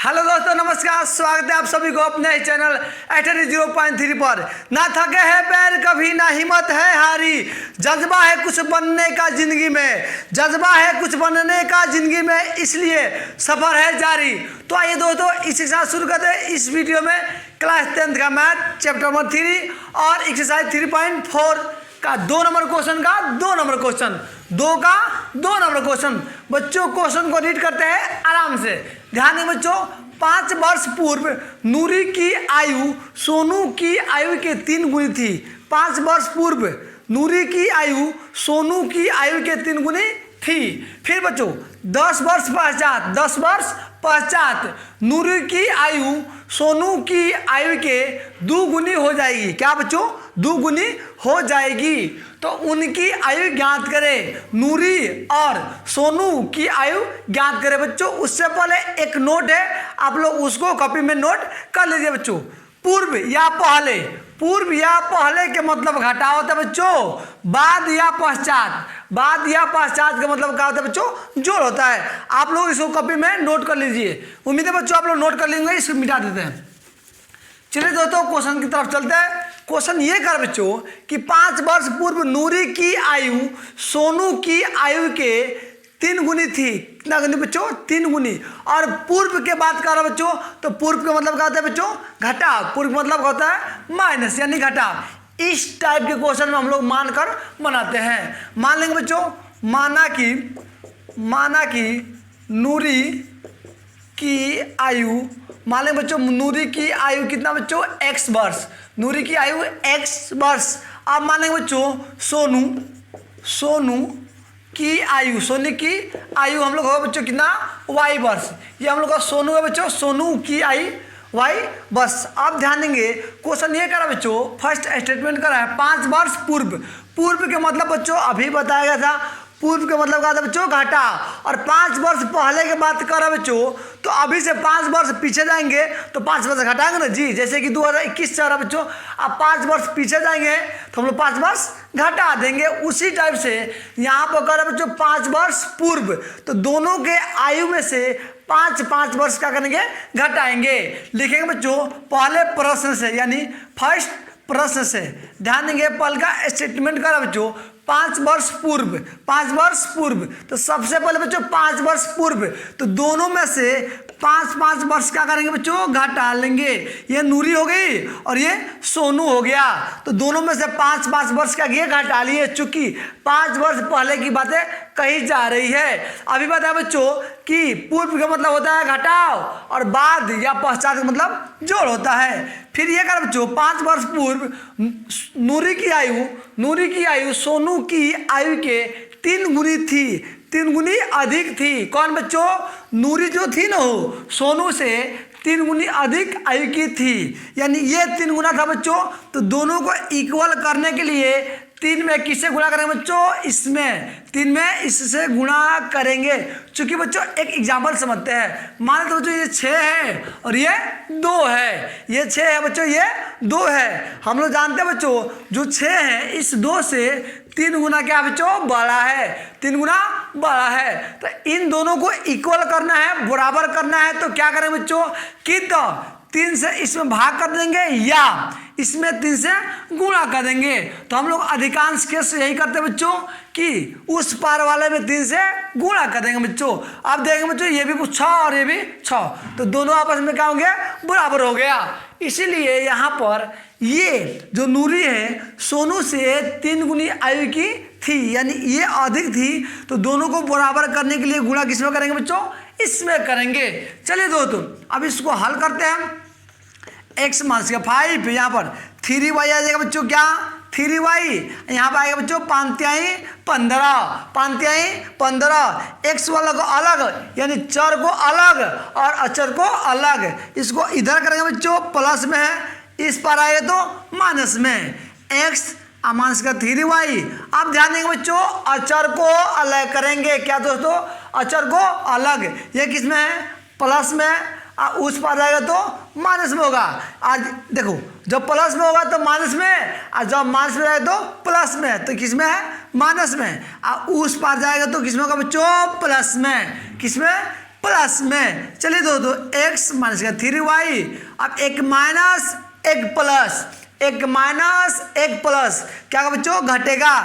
Hello दोस्तों, नमस्कार। स्वागत है आप सभी को अपने चैनल 0.3 पर। ना थके हैं पैर कभी, ना हिम्मत है हारी, जज्बा है कुछ बनने का जिंदगी में, जज्बा है कुछ बनने का जिंदगी में, इसलिए सफर है जारी। तो आइए दोस्तों, इसी के साथ शुरू करते हैं इस वीडियो में क्लास 10th का मैथ चैप्टर नंबर 3 और एक्सरसाइज 3.4 का 2 नंबर क्वेश्चन का 2 नंबर क्वेश्चन 2 का 2 नंबर क्वेश्चन। बच्चों क्वेश्चन को रीड करते हैं आराम से, ध्यान दें बच्चों। 5 वर्ष पूर्व नूरी की आयु सोनू की आयु के 3 गुनी थी। 5 वर्ष पूर्व नूरी की आयु सोनू की आयु के 3 गुनी थी। फिर बच्चों 10 वर्ष पश्चात नूरी की आयु सोनू की आयु के 2 गुनी हो जाएगी। क्या बच्चों? 2 गुनी हो जाएगी। तो उनकी आयु ज्ञात करें, नूरी और सोनू की आयु ज्ञात करें। बच्चों उससे पहले एक नोट है, आप लोग उसको कॉपी में नोट कर लीजिए बच्चों। पूर्व या पहले, पूर्व या पहले के मतलब घटा होता है बच्चों। बाद या पश्चात, बाद या पश्चात का मतलब क्या होता है बच्चों? जोड़ होता है। आप लोग इसको कॉपी में नोट कर लीजिए। उम्मीद है बच्चों आप लोग नोट कर लेंगे। इसको मिटा देते हैं। चलिए दोस्तों क्वेश्चन की तरफ चलते हैं। क्वेश्चन ये कर बच्चों कि 5 वर्ष पूर्व नूरी की आयु सोनू की आयु के 3 गुनी थी। कितना गुनी बच्चों? 3 गुनी। और पूर्व के बात कर रहा बच्चों, तो पूर्व का मतलब क्या होता है बच्चों? घटाव। पूर्व का मतलब होता है माइनस यानी घटाव। इस टाइप के क्वेश्चन में हम लोग मानकर बनाते हैं। मान लेंगे बच्चों, माना कि नूरी की आयु, मान लें बच्चों नूरी की आयु कितना बच्चों? x वर्ष। नूरी की आयु x वर्ष। अब मान लेंगे बच्चों सोनू की आयु, सोनू की आयु हम लोग होगा बच्चों कितना? y वर्ष। ये हम लोग का सोनू है बच्चों, सोनू की आयु y वर्ष। अब ध्यान देंगे क्वेश्चन ये करा बच्चों, फर्स्ट स्टेटमेंट करा है 5 वर्ष पूर्व। पूर्व के मतलब बच्चों अभी बताया गया था। पूर्व का मतलब क्या था बच्चों? घाटा। और 5 वर्ष पहले की बात कर रहे बच्चों, तो अभी से 5 वर्ष पीछे जाएंगे तो 5 वर्ष घटाएंगे ना जी। जैसे कि 2021 चल रहा बच्चों, अब 5 वर्ष पीछे जाएंगे तो हम लोग 5 वर्ष घटा देंगे। उसी टाइप से यहाँ पर कर रहे बच्चों 5 वर्ष पूर्व, तो दोनों के आयु में से 5 वर्ष क्या करेंगे? घटाएंगे। लिखेंगे बच्चों पहले प्रश्न से, यानी फर्स्ट प्रश्न से। ध्यान देंगे पहले का स्टेटमेंट करा बच्चों 5 वर्ष पूर्व, 5 वर्ष पूर्व। तो सबसे पहले बच्चों 5 वर्ष पूर्व, तो दोनों में से 5 वर्ष क्या करेंगे बच्चों? घटा लेंगे। ये नूरी हो गई और ये सोनू हो गया। तो दोनों में से 5 वर्ष का ये घटा लिए, चूंकि 5 वर्ष पहले की बातें कही जा रही है। अभी बताया बच्चों कि पूर्व का मतलब होता है घटाव और बाद या पश्चात का मतलब जोड़ होता है। फिर ये कर बच्चों 5 वर्ष पूर्व नूरी की आयु सोनू की आयु के 3 गुनी थी, 3 गुनी अधिक थी। कौन बच्चों? नूरी जो थी ना हो सोनू से 3 गुनी अधिक आयु की थी, यानी ये 3 गुना था बच्चों। तो दोनों को इक्वल करने के लिए 3 में किससे गुणा करेंगे बच्चों? इसमें 3 में इससे गुणा करेंगे। चूंकि बच्चों एक एग्जाम्पल समझते हैं। मान लो बच्चों ये 6 है और ये 2 है। ये 6 है बच्चों, ये 2 है। हम लोग जानते हैं बच्चों जो 6 है इस 2 से 3 गुना क्या बच्चों? बड़ा है। 3 गुना बड़ा है। तो इन दोनों को इक्वल करना है, बराबर करना है। तो क्या करें बच्चों कि 3 से इसमें भाग कर देंगे या इसमें 3 से गुणा कर देंगे। तो हम लोग अधिकांश केस यही करते हैं बच्चों कि उस पार वाले में 3 से गुणा कर देंगे बच्चों। अब देखेंगे बच्चों ये भी 6 और ये भी 6, तो दोनों आपस में क्या होंगे? बराबर हो गया। इसीलिए यहाँ पर ये जो नूरी है सोनू से 3 गुनी आयु की थी, यानी ये अधिक थी। तो दोनों को बराबर करने के लिए गुणा किसमें करेंगे बच्चों? इसमें करेंगे। चलिए दोस्तों अब इसको हल करते हैं। x माइनस का 5, यहाँ पर 3y आ जाएगा बच्चों। क्या? 3y। यहाँ पर आएगा बच्चों 5×15, 15। x वाला को अलग, यानी चर को अलग और अचर को अलग। इसको इधर करेंगे बच्चों, प्लस में है, इस पर आएगा तो माइनस में। x माइनस का 3y। अब ध्यान देंगे बच्चों अचर को अलग करेंगे। क्या दोस्तों? अचर को अलग। ये किस में है? प्लस में। उस पर जाएगा तो माइनस में होगा। आज देखो जब प्लस में होगा तो माइनस में, और जब माइनस में जाएगा तो प्लस में। तो किस में है? माइनस में। उस पार जाएगा तो किस में होगा बच्चों? प्लस में। किस में? प्लस में, चलिए दोस्तों एक्स माइनस का 3y, अब एक माइनस एक प्लस, एक माइनस एक प्लस, क्या होगा बच्चों, घटेगा।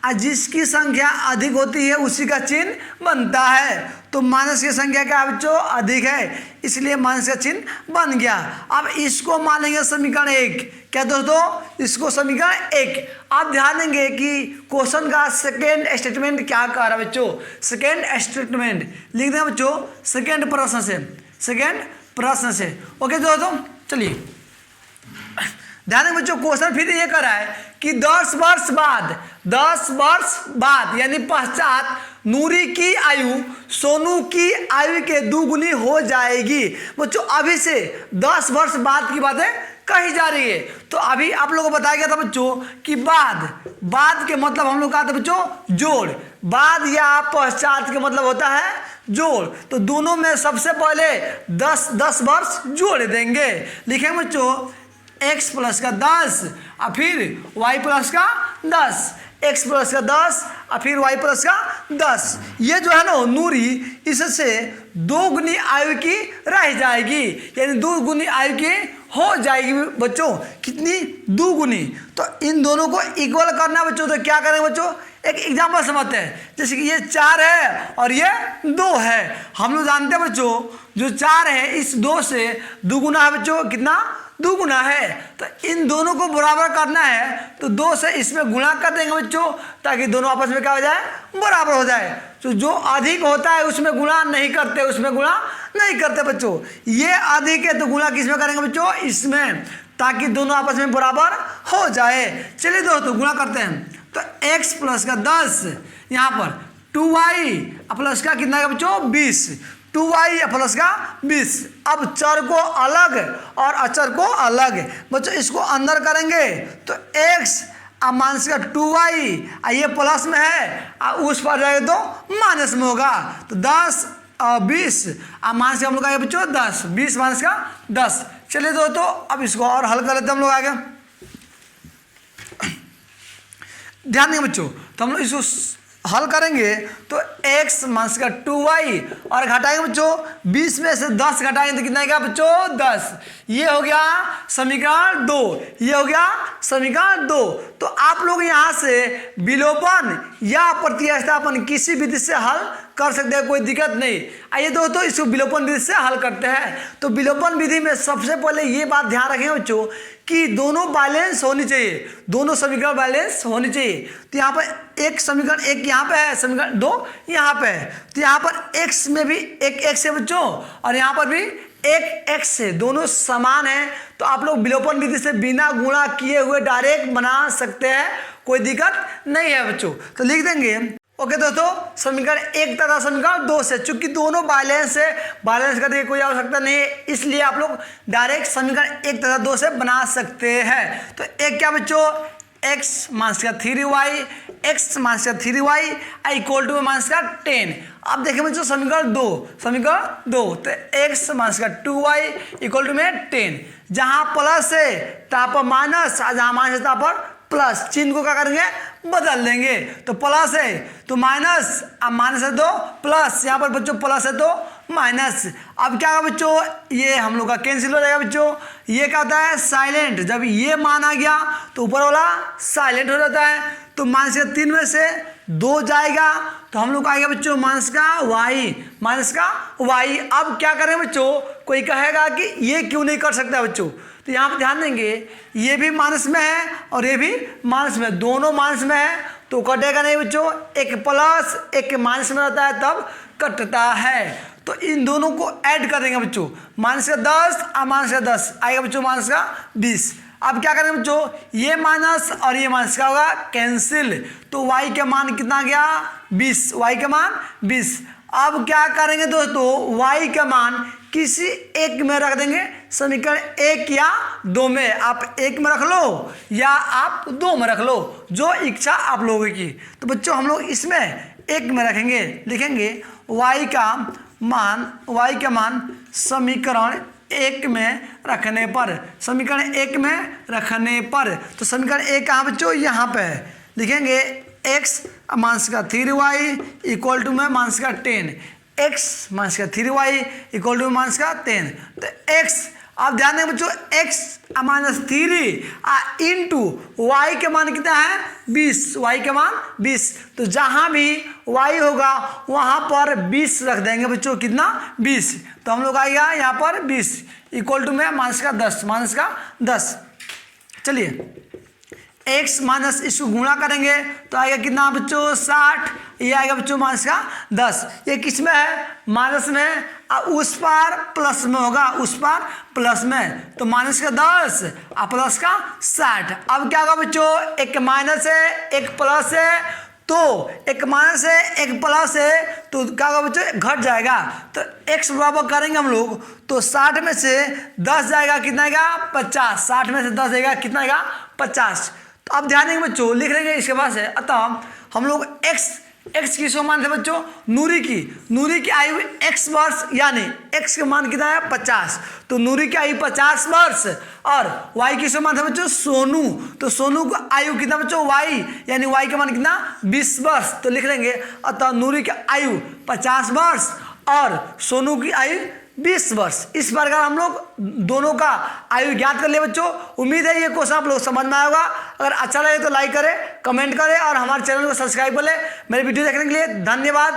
और जिसकी संख्या अधिक होती है उसी का चिन्ह बनता है। तो माइनस की संख्या क्या है बच्चों, अधिक है, इसलिए माइनस का चिन्ह बन गया। अब इसको मान लेंगे समीकरण 1, क्या दोस्तों, इसको समीकरण 1। आप ध्यान देंगे कि क्वेश्चन का सेकेंड स्टेटमेंट क्या कह रहा है बच्चों, सेकेंड स्टेटमेंट लिख दें बच्चों सेकेंड प्रश्न से, सेकेंड प्रश्न से। ओके दोस्तों, चलिए ध्यान दें बच्चों, क्वेश्चन फिर ये कर रहा है कि 10 वर्ष बाद, 10 वर्ष बाद यानी पश्चात नूरी की आयु सोनू की आयु के 2 गुनी हो जाएगी। बच्चों अभी से 10 वर्ष बाद की बातें कही जा रही है। तो अभी आप लोगों को बताया गया था बच्चों कि बाद के मतलब हम लोग कहा था बच्चों जोड़, बाद या पश्चात के मतलब होता है जोड़। तो दोनों में सबसे पहले 10 वर्ष जोड़ देंगे। लिखेंगे बच्चों x प्लस का 10 और फिर y प्लस का 10, x प्लस का 10 और फिर y प्लस का 10। ये जो है ना नूरी, इससे 2 गुनी आयु की रह जाएगी, यानी 2 गुनी आयु की हो जाएगी बच्चों। कितनी, 2 गुनी। तो इन दोनों को इक्वल करना बच्चों, तो क्या करेंगे बच्चों, एक एग्जाम्पल समझते हैं। जैसे कि ये 4 है और ये 2 है। हम लोग जानते हैं बच्चों जो 4 है इस 2 से 2 गुना है बच्चों, कितना, 2 गुना है। तो इन दोनों को बराबर करना है तो 2 से इसमें गुणा कर देंगे बच्चों, ताकि दोनों आपस में क्या हो जाए, बराबर हो जाए। तो जो अधिक होता है उसमें गुणा नहीं करते, उसमें गुणा नहीं करते बच्चों। ये अधिक है तो गुणा किसमें करेंगे बच्चों, इसमें, ताकि दोनों आपस में बराबर हो जाए। चलिए दोस्तों गुणा करते हैं। तो x प्लस का 10, यहाँ पर 2y प्लस का कितना है बच्चों, 20, 2y प्लस का 20। अब चर को अलग और अचर को अलग बच्चों, इसको अंदर करेंगे तो x अब माइनस का 2y, ये प्लस में है और उस पर जाएगा तो माइनस में होगा। तो 10 और 20 अब माइनस का हम लोग आएगा बच्चों 10, 20 माइनस का 10। चलिए दोस्तों अब इसको और हल कर लेते हैं हम लोग आगे। ध्यान देंगे बच्चों, तो हम लोग इसको हल करेंगे तो x माइनस का 2y और घटाएंगे बच्चों 20 में से 10 घटाएंगे तो कितना आएगा बच्चों, 10। ये हो गया समीकरण 2, ये हो गया समीकरण 2। तो आप लोग यहाँ से विलोपन या प्रतिस्थापन किसी विधि से हल कर सकते हैं, कोई दिक्कत नहीं। आइए दोस्तों इसको विलोपन विधि से हल करते हैं। तो विलोपन विधि में सबसे पहले ये बात ध्यान रखें बच्चों कि दोनों बैलेंस होनी चाहिए, दोनों समीकरण बैलेंस होनी चाहिए। तो यहाँ पर एक समीकरण 1 यहाँ पे है, समीकरण 2 यहाँ पे है। तो यहाँ पर x में भी एक x है बच्चों और यहाँ पर भी एक x है, दोनों समान है। तो आप लोग विलोपन विधि से बिना गुणा किए हुए डायरेक्ट बना सकते हैं, कोई दिक्कत नहीं है बच्चों। तो लिख देंगे ओके दोस्तों समीकरण 1 तथा समीकरण 2 से, चूंकि दोनों बैलेंस है, बैलेंस करने की कोई आवश्यकता नहीं है, इसलिए आप लोग डायरेक्ट समीकरण 1 तथा 2 से बना सकते हैं। तो एक क्या बच्चों, x माइनस का 3y, x माइनस का 3y इक्वल टू माइनस का 10। अब देखें बच्चों समीकरण 2, समीकरण 2 तो x माइनस का 2y इक्वल टू में 10। जहां प्लस है तहाँ पर माइनस, जहां माइनस है तहाँ पर प्लस, चिन्ह को क्या करेंगे, बदल देंगे। तो प्लस है तो माइनस, अब माइनस है तो प्लस, यहाँ पर बच्चों प्लस है तो माइनस। अब क्या होगा बच्चों, ये हम लोग का कैंसिल हो जाएगा बच्चों। ये क्या होता है साइलेंट, जब ये मान आ गया तो ऊपर वाला साइलेंट हो जाता है। तो माइनस का 3 में से 2 जाएगा तो हम लोग आएगा बच्चों माइनस का y, माइनस का y। अब क्या करें बच्चों, कोई कहेगा कि ये क्यों नहीं कर सकता बच्चों, तो यहाँ पर ध्यान देंगे ये भी माइनस में है और ये भी माइनस में, दोनों माइनस में है तो कटेगा नहीं बच्चों। एक प्लस एक माइनस में रहता है तब कटता है। तो इन दोनों को ऐड कर देंगे बच्चों, माइनस का 10 और माइनस का 10 आएगा बच्चों माइनस का 20। अब क्या करेंगे बच्चों, ये माइनस और ये माइनस का होगा कैंसिल। तो y का मान कितना गया, 20, y का मान 20। अब क्या करेंगे दोस्तों, y का मान किसी एक में रख देंगे, समीकरण 1 या 2 में। आप 1 में रख लो या आप 2 में रख लो, जो इच्छा आप लोगों की। तो बच्चों हम लोग इसमें 1 में रखेंगे, लिखेंगे y का मान समीकरण 1 में रखने पर, समीकरण 1 में रखने पर। तो समीकरण 1 कहाँ बच्चों, यहाँ पे है। लिखेंगे x माइनस का 3y इक्वल टू में माइनस का 10, एक्स माइनस का 3y इक्वल टू माइनस का 10। तो एक्स, आप ध्यान दें बच्चों, x माइनस 3 इंटू वाई के मान कितना है 20, y के मान 20। तो जहाँ भी y होगा वहाँ पर 20 रख देंगे बच्चों, कितना 20। तो हम लोग आएगा यहाँ पर 20 इक्वल टू में माइनस का 10, माइनस का 10। चलिए x माइनस इसको गुणा करेंगे तो आएगा कितना बच्चों 60, ये आएगा बच्चों माइनस का 10। ये किस में है, माइनस में, उस पार प्लस में होगा, उस पार प्लस में, तो माइनस का 10 और प्लस का 60। अब क्या होगा बच्चों, एक माइनस है एक प्लस है, तो एक माइनस है एक प्लस है, तो क्या होगा बच्चों घट जाएगा। तो x बराबर करेंगे हम लोग तो 60 में से 10 जाएगा, कितना आएगा 50। 60 में से 10 जाएगा, कितना आएगा 50। तो अब ध्यान देंगे बच्चों, लिख लेंगे इसके बाद से। अतः हम लोग x किसको मानते हैं बच्चों, नूरी की आयु x वर्ष, यानी x का मान कितना है 50। तो नूरी की आयु 50 वर्ष। और y किसको मानते हैं बच्चों, सोनू। तो सोनू का आयु कितना बच्चों, y, यानी y का मान कितना 20 वर्ष। तो लिख लेंगे अतः नूरी की आयु 50 वर्ष और सोनू की आयु 20 वर्ष। इस प्रकार हम लोग दोनों का आयु ज्ञात कर लिए बच्चों। उम्मीद है ये क्वेश्चन आप लोग समझ में आया होगा। अगर अच्छा लगे तो लाइक करें, कमेंट करें और हमारे चैनल को सब्सक्राइब कर लें। मेरे वीडियो देखने के लिए धन्यवाद।